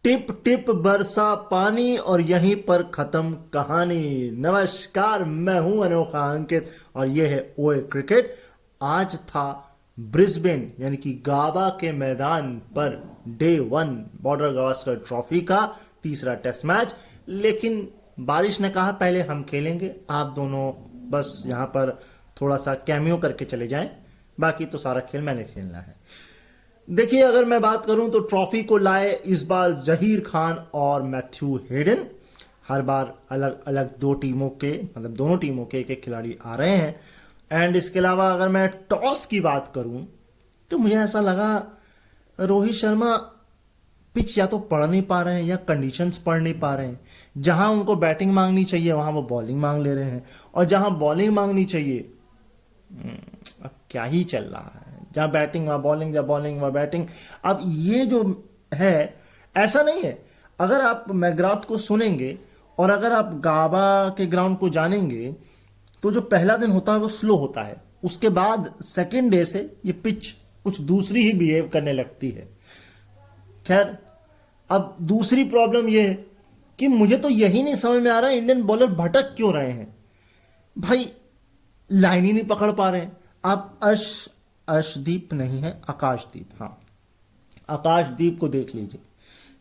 Tip tip बरसा पानी और यहीं पर खत्म कहानी। नमस्कार, मैं हूं अनोखा अंकित और यह है ओए क्रिकेट। आज था ब्रिस्बेन यानी कि गाबा के मैदान per day 1 border Gavaskar trophy का तीसरा टेस्ट मैच, लेकिन बारिश ने कहा पहले हम खेलेंगे, आप दोनों बस यहां पर थोड़ा सा कैमियो करके चले जाएं, बाकी तो सारा खेल मैंने खेलना है। देखिए, अगर मैं बात करूं तो ट्रॉफी को लाए इस बार जहीर खान और मैथ्यू हेडन। हर बार अलग अलग दो टीमों के, मतलब दोनों टीमों के एक एक खिलाड़ी आ रहे हैं। एंड इसके अलावा अगर मैं टॉस की बात करूं तो मुझे ऐसा लगा रोहित शर्मा पिच या तो पढ़ नहीं पा रहे हैं या कंडीशंस पढ़ नहीं पा रहे हैं। जहां उनको बैटिंग मांगनी चाहिए वहां वो बॉलिंग मांग ले रहे हैं, और जहां बॉलिंग मांगनी चाहिए अब क्या ही चल रहा है, जहां बैटिंग वहां बॉलिंग, जहां बॉलिंग वहां बैटिंग। अब ये जो है ऐसा नहीं है। अगर आप मैकग्राथ को सुनेंगे और अगर आप गाबा के ग्राउंड को जानेंगे तो जो पहला दिन होता है वो स्लो होता है, उसके बाद सेकेंड डे से ये पिच कुछ दूसरी ही बिहेव करने लगती है। खैर, अब दूसरी प्रॉब्लम ये है कि मुझे तो यही नहीं समझ में आ रहा है इंडियन बॉलर भटक क्यों रहे हैं। भाई लाइन ही नहीं पकड़ पा रहे हैं। आप अर्शदीप नहीं है, आकाशदीप, हाँ आकाशदीप को देख लीजिए,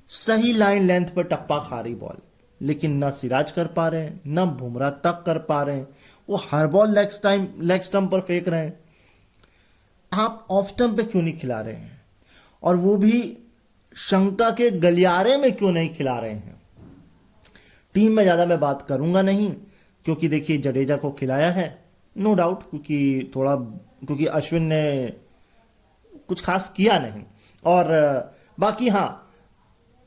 सही लाइन लेंथ पर टप्पा खा रही बॉल, लेकिन ना सिराज कर पा रहे हैं ना बुमराह तक कर पा रहे हैं। वो हर बॉल लेग स्टंप पर फेंक रहे हैं। आप ऑफ स्टंप पे क्यों नहीं खिला रहे हैं, और वो भी शंका के गलियारे में क्यों नहीं खिला रहे हैं। टीम में ज्यादा मैं बात करूंगा नहीं, क्योंकि देखिए जडेजा को खिलाया है, नो डाउट, क्योंकि अश्विन ने कुछ खास किया नहीं। और बाकी हाँ,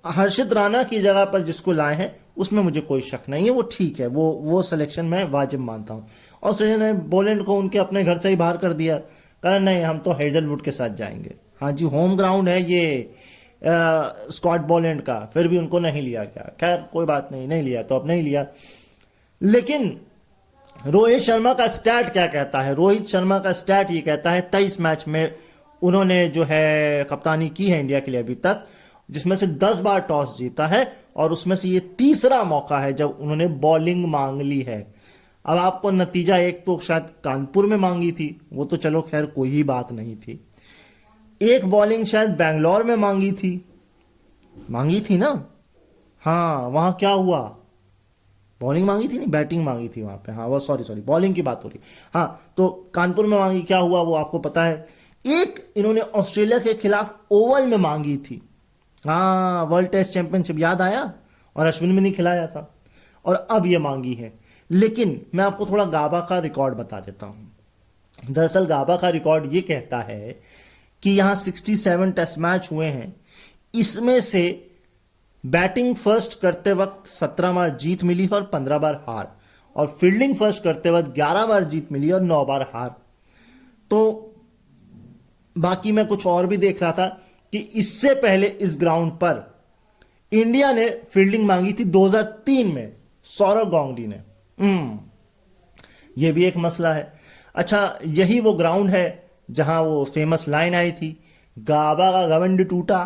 हर्षित राणा की जगह पर जिसको लाए हैं उसमें मुझे कोई शक नहीं है, वो ठीक है, वो सिलेक्शन मैं वाजिब मानता हूं। ऑस्ट्रेलिया ने बोलैंड को उनके अपने घर से ही बाहर कर दिया, कारण नहीं हम तो हेजलवुड के साथ जाएंगे। हाँ जी, होम ग्राउंड है ये स्कॉट बोलैंड का, फिर भी उनको नहीं लिया गया। खैर कोई बात नहीं, नहीं लिया तो अब नहीं लिया। लेकिन रोहित शर्मा का स्टैट क्या कहता है? रोहित शर्मा का स्टैट ये कहता है 23 मैच में उन्होंने जो है कप्तानी की है इंडिया के लिए अभी तक, जिसमें से 10 बार टॉस जीता है, और उसमें से ये तीसरा मौका है जब उन्होंने बॉलिंग मांग ली है। अब आपको नतीजा, एक तो शायद कानपुर में मांगी थी, वो तो चलो खैर कोई ही बात नहीं थी। एक बॉलिंग शायद बैंगलोर में मांगी थी ना, हाँ वहां क्या हुआ, बॉलिंग मांगी थी नहीं, बैटिंग मांगी थी वहां पे, हाँ वो सॉरी बॉलिंग की बात हो रही। हाँ तो कानपुर में मांगी, क्या हुआ वो आपको पता है। एक इन्होंने ऑस्ट्रेलिया के खिलाफ ओवल में मांगी थी, हाँ वर्ल्ड टेस्ट चैंपियनशिप याद आया, और अश्विन में नहीं खिलाया था, और अब ये मांगी है। लेकिन मैं आपको थोड़ा गाबा का रिकॉर्ड बता देता हूं। दरअसल गाबा का रिकॉर्ड ये कहता है कि यहां 67 टेस्ट मैच हुए हैं, इसमें से बैटिंग फर्स्ट करते वक्त 17 बार जीत मिली और 15 बार हार, और फील्डिंग फर्स्ट करते वक्त 11 बार जीत मिली और 9 बार हार। तो बाकी मैं कुछ और भी देख रहा था कि इससे पहले इस ग्राउंड पर इंडिया ने फील्डिंग मांगी थी 2003 में, सौरव गांगुली ने। यह भी एक मसला है। अच्छा, यही वो ग्राउंड है जहां वो फेमस लाइन आई थी, गाबा का घमंड टूटा,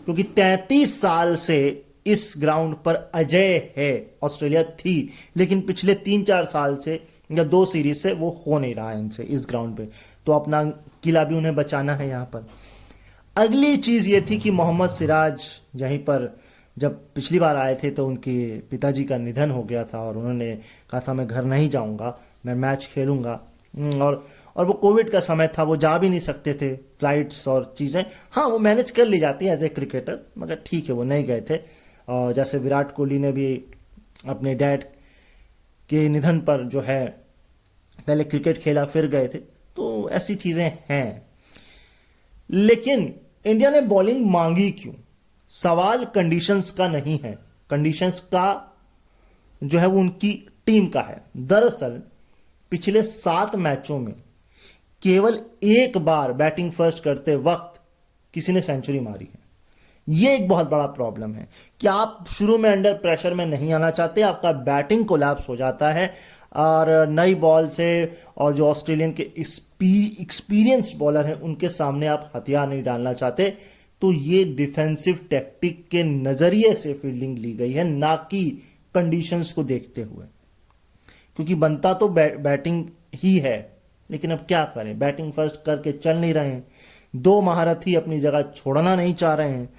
क्योंकि 33 साल से इस ग्राउंड पर अजय है। ऑस्ट्रेलिया थी, लेकिन पिछले 3-4 साल से या 2 सीरीज से वो हो नहीं रहा है इनसे इस ग्राउंड पे, तो अपना किला भी उन्हें बचाना है यहां पर। अगली चीज ये थी कि मोहम्मद सिराज यहीं पर जब पिछली बार आए थे तो उनके पिताजी का निधन हो गया था, और उन्होंने कहा था मैं घर नहीं जाऊंगा, मैं मैच खेलूंगा। और वो कोविड का समय था, वो जा भी नहीं सकते थे, फ्लाइट्स और चीज़ें, हाँ वो मैनेज कर ली जाती है एज ए क्रिकेटर, मगर ठीक है वो नहीं गए थे। और जैसे विराट कोहली ने भी अपने डैड के निधन पर जो है पहले क्रिकेट खेला फिर गए थे, तो ऐसी चीज़ें हैं। लेकिन इंडिया ने बॉलिंग मांगी क्यों? सवाल कंडीशंस का नहीं है, कंडीशंस का जो है वो उनकी टीम का है। दरअसल पिछले 7 मैचों में केवल एक बार बैटिंग फर्स्ट करते वक्त किसी ने सेंचुरी मारी है। यह एक बहुत बड़ा प्रॉब्लम है कि आप शुरू में अंडर प्रेशर में नहीं आना चाहते, आपका बैटिंग कोलैप्स हो जाता है, और नई बॉल से, और जो ऑस्ट्रेलियन के एक्सपीरियंस्ड बॉलर हैं उनके सामने आप हथियार नहीं डालना चाहते, तो ये डिफेंसिव टैक्टिक के नजरिए से फील्डिंग ली गई है, ना कि कंडीशंस को देखते हुए। क्योंकि बनता तो बैटिंग ही है, लेकिन अब क्या करें, बैटिंग फर्स्ट करके चल नहीं रहे हैं। दो महारथी अपनी जगह छोड़ना नहीं चाह रहे हैं,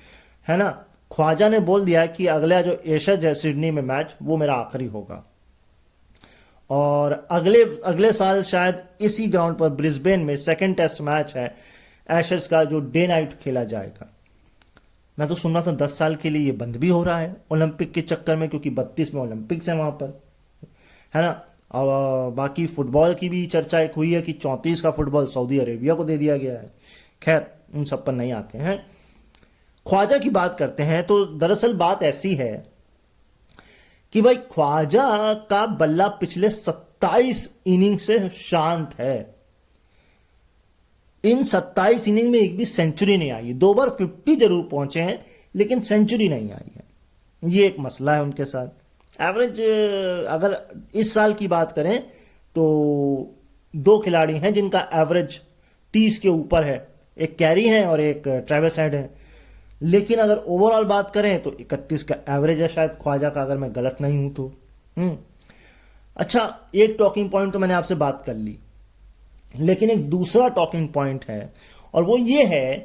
है ना। ख्वाजा ने बोल दिया कि अगला जो एशेज है सिडनी में मैच, वो मेरा आखिरी होगा, और अगले अगले साल शायद इसी ग्राउंड पर ब्रिस्बेन में सेकंड टेस्ट मैच है एशेज का, जो डे नाइट खेला जाएगा। मैं तो सुन रहा था 10 साल के लिए ये बंद भी हो रहा है ओलंपिक के चक्कर में, क्योंकि 32 में ओलंपिक्स है वहां पर, है ना। और बाकी फुटबॉल की भी चर्चा एक हुई है कि 34 का फुटबॉल सऊदी अरेबिया को दे दिया गया है। खैर, उन सब पर नहीं आते हैं। ख्वाजा की बात करते हैं तो दरअसल बात ऐसी है कि भाई ख्वाजा का बल्ला पिछले 27 इनिंग से शांत है। इन 27 इनिंग में एक भी सेंचुरी नहीं आई। 2 बार 50 जरूर पहुंचे हैं, लेकिन सेंचुरी नहीं आई है। ये एक मसला है उनके साथ। एवरेज अगर इस साल की बात करें तो 2 खिलाड़ी हैं जिनका एवरेज 30 के ऊपर है, एक कैरी है और एक ट्रेविस हेड है। लेकिन अगर ओवरऑल बात करें तो 31 का एवरेज है शायद ख्वाजा का, अगर मैं गलत नहीं हूं तो। अच्छा, एक टॉकिंग पॉइंट तो मैंने आपसे बात कर ली, लेकिन एक दूसरा टॉकिंग पॉइंट है, और वो ये है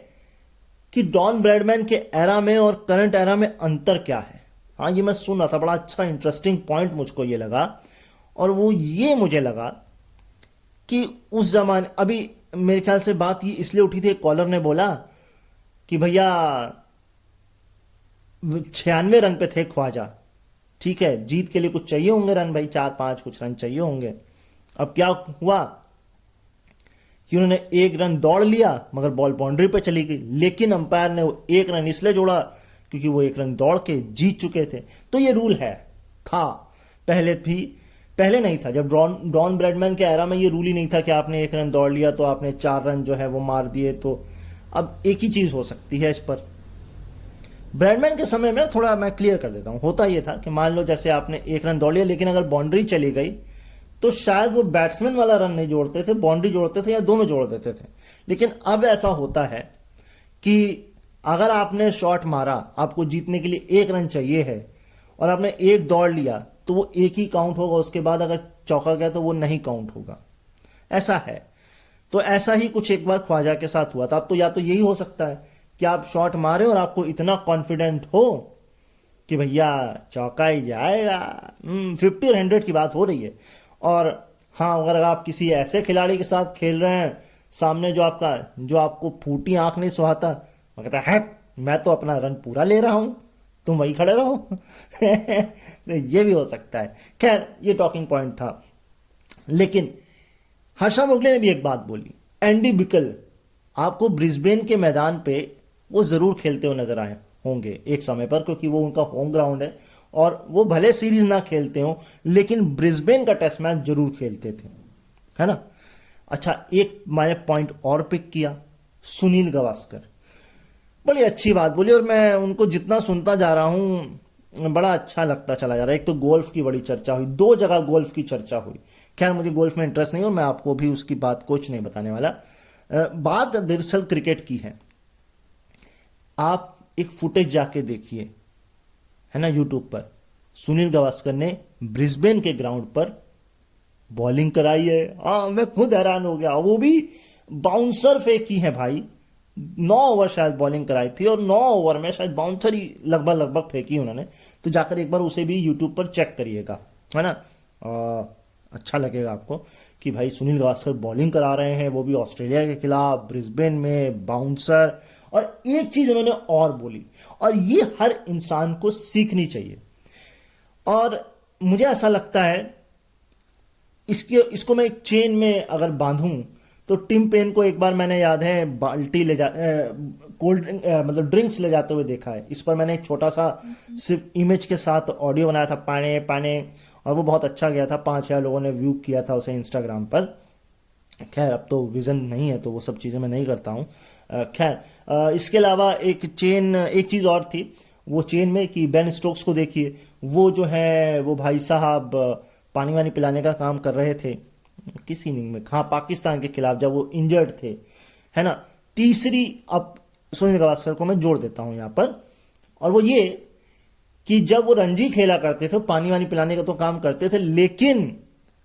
कि डॉन ब्रैडमैन के एरा में और करंट एरा में अंतर क्या है। हाँ, ये मैं सुन रहा था, बड़ा अच्छा इंटरेस्टिंग पॉइंट मुझको ये लगा, और वो ये मुझे लगा कि उस जमाने, अभी मेरे ख्याल से बात ये इसलिए उठी थी, एक कॉलर ने बोला कि भैया 96 रन पे थे ख्वाजा, ठीक है, जीत के लिए कुछ चाहिए होंगे रन भाई, 4-5 कुछ रन चाहिए होंगे। अब क्या हुआ कि उन्होंने 1 रन दौड़ लिया, मगर बॉल बाउंड्री पे चली गई, लेकिन अंपायर ने वो 1 रन इसलिए जोड़ा क्योंकि वो 1 रन दौड़ के जीत चुके थे। तो ये रूल है, था पहले नहीं था, जब डॉन ब्रैडमैन के एरा में ये रूल ही नहीं था कि आपने 1 रन दौड़ लिया तो आपने 4 रन जो है वो मार दिए। तो अब एक ही चीज हो सकती है इस पर। ब्रैडमैन के समय में थोड़ा मैं क्लियर कर देता हूं, होता यह था कि मान लो जैसे आपने 1 रन दौड़ लिया, लेकिन अगर बाउंड्री चली गई तो शायद वो बैट्समैन वाला रन नहीं जोड़ते थे, बाउंड्री जोड़ते थे, या दोनों जोड़ देते थे। लेकिन अब ऐसा होता है कि अगर आपने शॉट मारा, आपको जीतने के लिए 1 रन चाहिए है, और आपने 1 दौड़ लिया, तो वो 1 ही काउंट होगा, उसके बाद अगर चौका गया तो वो नहीं काउंट होगा। ऐसा है। तो ऐसा ही कुछ एक बार ख्वाजा के साथ हुआ था। अब तो या तो यही हो सकता है कि आप शॉट मारे और आपको इतना कॉन्फिडेंट हो कि भैया चौका ही जाएगा, 50 और 100 की बात हो रही है। और हाँ, अगर आप किसी ऐसे खिलाड़ी के साथ खेल रहे हैं सामने जो आपको फूटी आंख नहीं सुहाता, वो कहता है मैं तो अपना रन पूरा ले रहा हूं, तुम वही खड़े रहो। तो ये भी हो सकता है। खैर, ये टॉकिंग पॉइंट था। लेकिन हर्षा भोगले ने भी एक बात बोली। एंडी बिकल आपको ब्रिस्बेन के मैदान पे वो जरूर खेलते हुए नजर आए होंगे एक समय पर, क्योंकि वो उनका होम ग्राउंड है, और वो भले सीरीज ना खेलते हो लेकिन ब्रिस्बेन का टेस्ट मैच जरूर खेलते थे, है ना। अच्छा, एक मैंने पॉइंट और पिक किया, सुनील गावस्कर। बड़ी अच्छी बात बोली, और मैं उनको जितना सुनता जा रहा हूं बड़ा अच्छा लगता चला जा रहा है। एक तो गोल्फ की बड़ी चर्चा हुई, 2 जगह गोल्फ की चर्चा हुई। खैर, मुझे गोल्फ में इंटरेस्ट नहीं, और मैं आपको भी उसकी बात कुछ नहीं बताने वाला। बात दरअसल क्रिकेट की है। आप एक फुटेज जाके देखिए, है ना, यूट्यूब पर। सुनील गावस्कर ने ब्रिस्बेन के ग्राउंड पर बॉलिंग कराई है। हाँ, मैं खुद हैरान हो गया। वो भी बाउंसर फेंकी है भाई, 9 ओवर शायद बॉलिंग कराई थी, और 9 ओवर में शायद बाउंसर ही लगभग फेंकी उन्होंने। तो जाकर एक बार उसे भी यूट्यूब पर चेक करिएगा, है ना। अच्छा लगेगा आपको कि भाई सुनील गावस्कर बॉलिंग करा रहे हैं, वो भी ऑस्ट्रेलिया के खिलाफ ब्रिस्बेन में, बाउंसर। और एक चीज उन्होंने और बोली, और ये हर इंसान को सीखनी चाहिए, और मुझे ऐसा लगता है इसको मैं एक चेन में अगर बांधूं तो टिम पेन को एक बार मैंने याद है बाल्टी ले जा कोल्ड ड्रिंक मतलब ड्रिंक्स ले जाते हुए देखा है। इस पर मैंने एक छोटा सा सिर्फ इमेज के साथ ऑडियो बनाया था, पाने पाने, और वो बहुत अच्छा गया था। 5,000 लोगों ने व्यू किया था उसे इंस्टाग्राम पर। खैर, अब तो विजन नहीं है तो वो सब चीज़ें मैं नहीं करता हूँ। खैर, इसके अलावा एक चीज़ और थी वो चेन में कि बेन स्टोक्स को देखिए, वो जो है वो भाई साहब पानी वानी पिलाने का काम कर रहे थे किस इनिंग में, हाँ, पाकिस्तान के खिलाफ जब वो इंजर्ड थे, है ना। अब सुनील गावस्कर को मैं जोड़ देता हूं यहां पर। और वो ये कि जब वो रणजी खेला करते थे, पानी वानी पिलाने का तो काम करते थे, लेकिन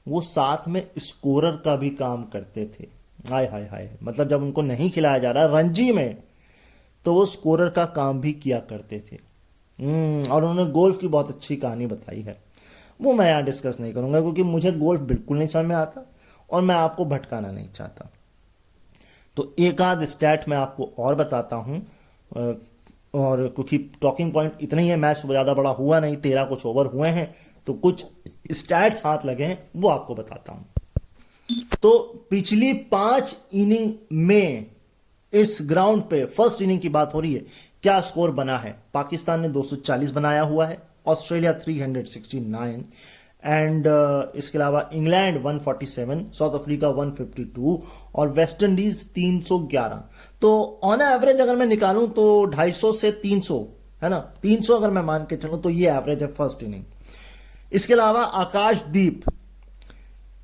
वो साथ में स्कोरर का भी काम करते थे। हाय हाय हाय, मतलब जब उनको नहीं खिलाया जा रहा रणजी में, तो वो स्कोरर का काम भी किया करते थे। और उन्होंने गोल्फ की बहुत अच्छी कहानी बताई है, वो मैं यहाँ डिस्कस नहीं करूंगा क्योंकि मुझे गोल्फ बिल्कुल नहीं समझ में आता और मैं आपको भटकाना नहीं चाहता। तो एक आध स्टैट मैं आपको और बताता हूं, और क्योंकि टॉकिंग पॉइंट इतना ही है, मैच ज़्यादा बड़ा हुआ नहीं, 13 कुछ ओवर हुए हैं, तो कुछ स्टैट्स हाथ लगे हैं वो आपको बताता हूं। तो पिछली 5 इनिंग में इस ग्राउंड पे, फर्स्ट इनिंग की बात हो रही है, क्या स्कोर बना है? पाकिस्तान ने 240 बनाया हुआ है, ऑस्ट्रेलिया 369, एंड इसके अलावा इंग्लैंड 147, साउथ अफ्रीका 152 और वेस्ट इंडीज 311। तो ऑन एवरेज अगर मैं निकालूं तो 250 से 300 है ना, 300 अगर मैं मान के चलूं तो ये एवरेज है फर्स्ट इनिंग। इसके अलावा आकाशदीप,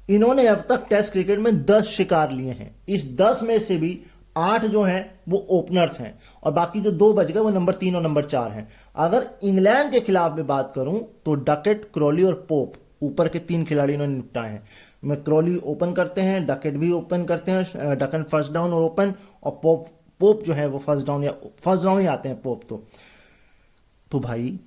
इन्होंने अब तक टेस्ट क्रिकेट में 10 शिकार लिए हैं। इस 10 में से भी 8 जो हैं वो ओपनर्स हैं और बाकी जो 2 बच गए वो नंबर 3 और नंबर 4 हैं। अगर इंग्लैंड के खिलाफ में बात करूं तो डकेट, क्रॉली और पोप, ऊपर के 3 खिलाड़ी इन्होंने निपटाए हैं। में क्रॉली ओपन करते हैं, डकेट भी ओपन करते हैं, डकन फर्स्ट डाउन और ओपन, और पोप जो है वो फर्स्ट डाउन ही आते हैं पोप। तो भाई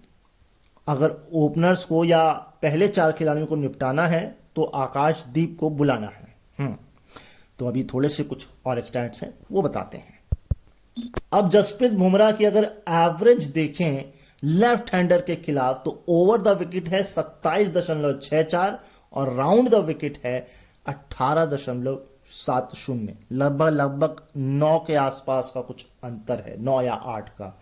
अगर ओपनर्स को या पहले 4 खिलाड़ियों को निपटाना है तो आकाशदीप को बुलाना है। तो अभी थोड़े से कुछ और स्टैट्स हैं वो बताते हैं। अब जसप्रीत बुमराह की अगर एवरेज देखें लेफ्ट हैंडर के खिलाफ तो ओवर द विकेट है 27.64 और राउंड द विकेट है 18.70, लगभग 9 के आसपास का कुछ अंतर है, 9 या 8 का।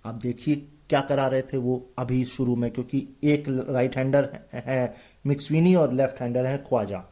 अब देखिए क्या करा रहे थे वो अभी शुरू में, क्योंकि एक राइट हैंडर है मिक्सविनी और लेफ्ट हैंडर है ख्वाजा।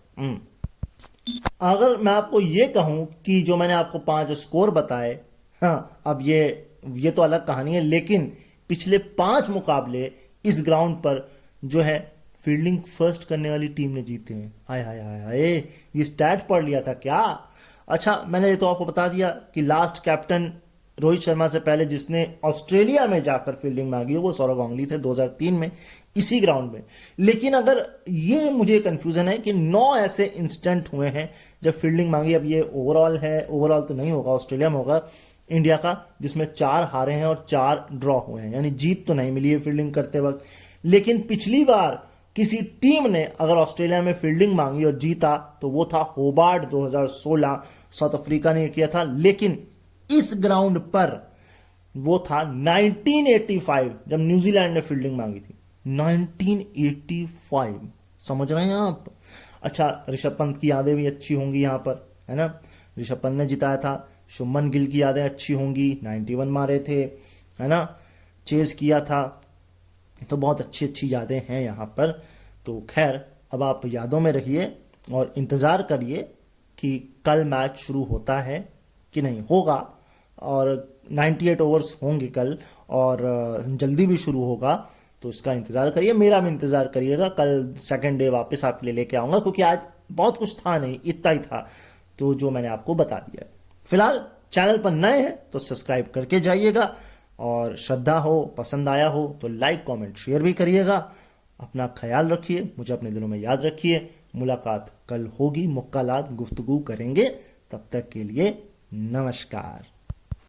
अगर मैं आपको ये कहूं कि जो मैंने आपको 5 स्कोर बताए, हाँ अब ये तो अलग कहानी है, लेकिन पिछले 5 मुकाबले इस ग्राउंड पर जो है फील्डिंग फर्स्ट करने वाली टीम ने जीते हैं। हाय हाय हाय हाय, ये स्टैट पढ़ लिया था क्या? अच्छा, मैंने ये तो आपको बता दिया कि लास्ट कैप्टन रोहित शर्मा से पहले जिसने ऑस्ट्रेलिया में जाकर फील्डिंग मांगी वो सौरव गांगुली थे 2003 में इसी ग्राउंड में। लेकिन अगर ये मुझे कंफ्यूजन है कि 9 ऐसे इंस्टेंट हुए हैं जब फील्डिंग मांगी। अब ये ओवरऑल है, ओवरऑल तो नहीं होगा, ऑस्ट्रेलिया में होगा इंडिया का, जिसमें 4 हारे हैं और 4 ड्रॉ हुए हैं, यानी जीत तो नहीं मिली है फील्डिंग करते वक्त। लेकिन पिछली बार किसी टीम ने अगर ऑस्ट्रेलिया में फील्डिंग मांगी और जीता तो वो था होबार्ट 2016, साउथ अफ्रीका ने किया था। लेकिन इस ग्राउंड पर वो था 1985 जब न्यूजीलैंड ने फील्डिंग मांगी थी, 1985, समझ रहे हैं आप? अच्छा, ऋषभ पंत की यादें भी अच्छी होंगी यहाँ पर, है ना, ऋषभ पंत ने जिताया था। शुभमन गिल की यादें अच्छी होंगी, 91 मारे थे, है ना, चेज किया था, तो बहुत अच्छी अच्छी यादें हैं यहाँ पर। तो खैर, अब आप यादों में रहिए और इंतज़ार करिए कि कल मैच शुरू होता है कि नहीं होगा, और 98 ओवर्स होंगे कल और जल्दी भी शुरू होगा, तो इसका इंतज़ार करिए, मेरा भी इंतज़ार करिएगा। कल सेकंड डे वापस आपके लिए लेके आऊँगा, क्योंकि आज बहुत कुछ था नहीं, इतना ही था तो जो मैंने आपको बता दिया। फिलहाल चैनल पर नए हैं तो सब्सक्राइब करके जाइएगा, और श्रद्धा हो, पसंद आया हो तो लाइक कमेंट शेयर भी करिएगा। अपना ख्याल रखिए, मुझे अपने दिलों में याद रखिए। मुलाकात कल होगी, मुक्कालात गुफ्तगू करेंगे, तब तक के लिए नमस्कार।